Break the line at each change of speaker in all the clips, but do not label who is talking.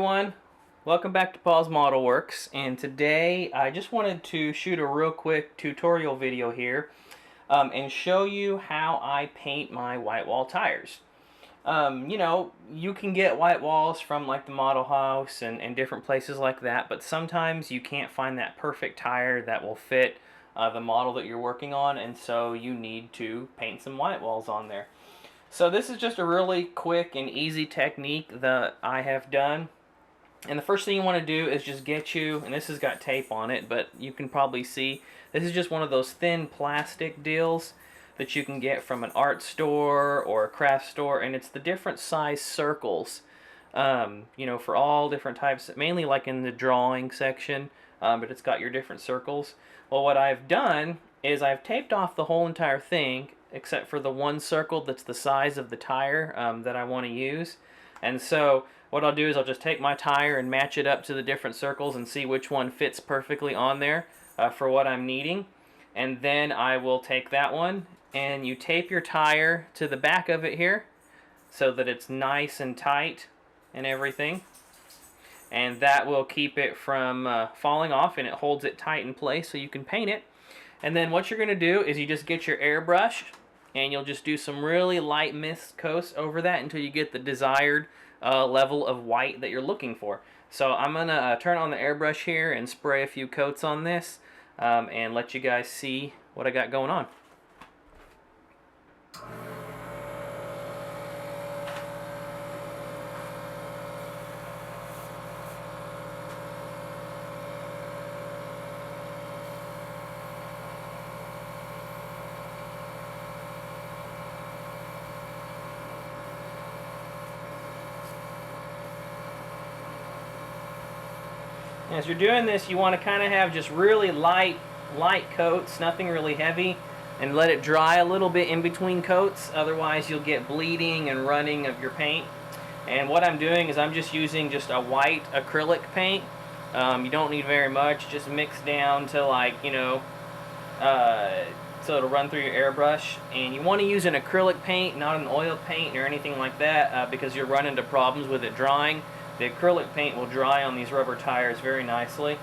everyone, welcome back to Paul's Model Works, and today I just wanted to shoot a real quick tutorial video here and show you how I paint my white wall tires. You can get white walls from like the model house and different places like that, but sometimes you can't find that perfect tire that will fit the model that you're working on, and so you need to paint some white walls on there. So this is just a really quick and easy technique that I have done. And the first thing you want to do is just get you, and this has got tape on it, but you can probably see, this is just one of those thin plastic deals that you can get from an art store or a craft store, and it's the different size circles, for all different types, mainly like in the drawing section, but it's got your different circles. Well, what I've done is I've taped off the whole entire thing, except for the one circle that's the size of the tire that I want to use. And so what I'll do is I'll just take my tire and match it up to the different circles and see which one fits perfectly on there for what I'm needing. And then I will take that one, and you tape your tire to the back of it here so that it's nice and tight and everything. And that will keep it from falling off, and it holds it tight in place so you can paint it. And then what you're going to do is you just get your airbrush, and you'll just do some really light mist coats over that until you get the desired level of white that you're looking for. So I'm going to turn on the airbrush here and spray a few coats on this and let you guys see what I got going on. As you're doing this, you want to kind of have just really light coats, nothing really heavy, and let it dry a little bit in between coats. Otherwise, you'll get bleeding and running of your paint. And what I'm doing is I'm just using just a white acrylic paint. You don't need very much. Just mix down to so it'll run through your airbrush. And you want to use an acrylic paint, not an oil paint or anything like that, because you'll run into problems with it drying. The acrylic paint will dry on these rubber tires very nicely.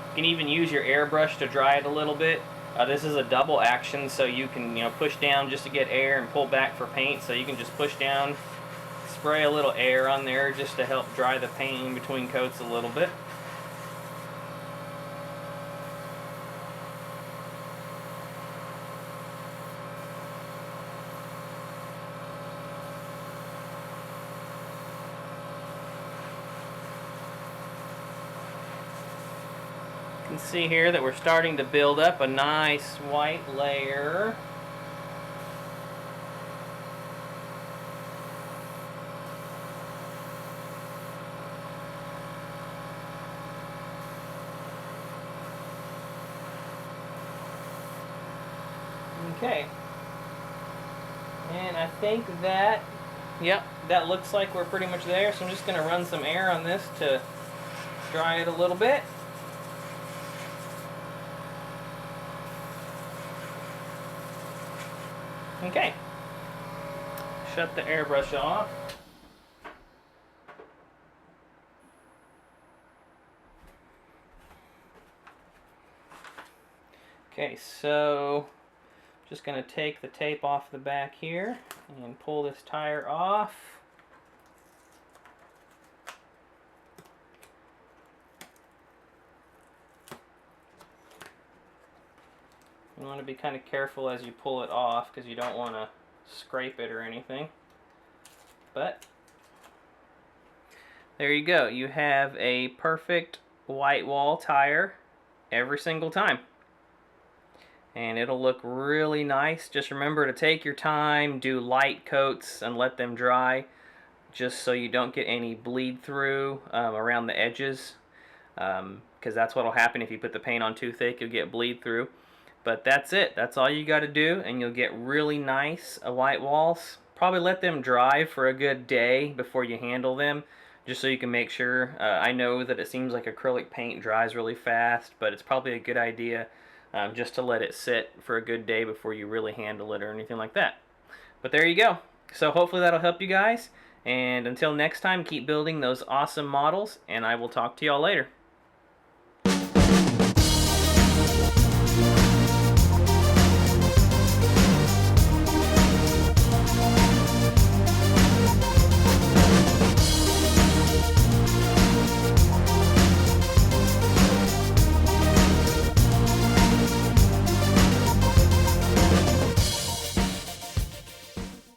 You can even use your airbrush to dry it a little bit. This is a double action, so you can push down just to get air and pull back for paint. So you can just push down, spray a little air on there just to help dry the paint in between coats a little bit. You can see here that we're starting to build up a nice white layer. Okay, and I think that, yep, that looks like we're pretty much there, so I'm just going to run some air on this to dry it a little bit. Okay, shut the airbrush off. Okay, so just going to take the tape off the back here and pull this tire off. You want to be kind of careful as you pull it off because you don't want to scrape it or anything. But there you go. You have a perfect white wall tire every single time. And it'll look really nice. Just remember to take your time, do light coats and let them dry, just so you don't get any bleed through around the edges, because that's what will happen if you put the paint on too thick. You'll get bleed through. But that's it. That's all you got to do, and you'll get really nice white walls. Probably let them dry for a good day before you handle them, just so you can make sure. I know that it seems like acrylic paint dries really fast, but it's probably a good idea just to let it sit for a good day before you really handle it or anything like that. But there you go. So hopefully that'll help you guys. And until next time, keep building those awesome models, and I will talk to y'all later.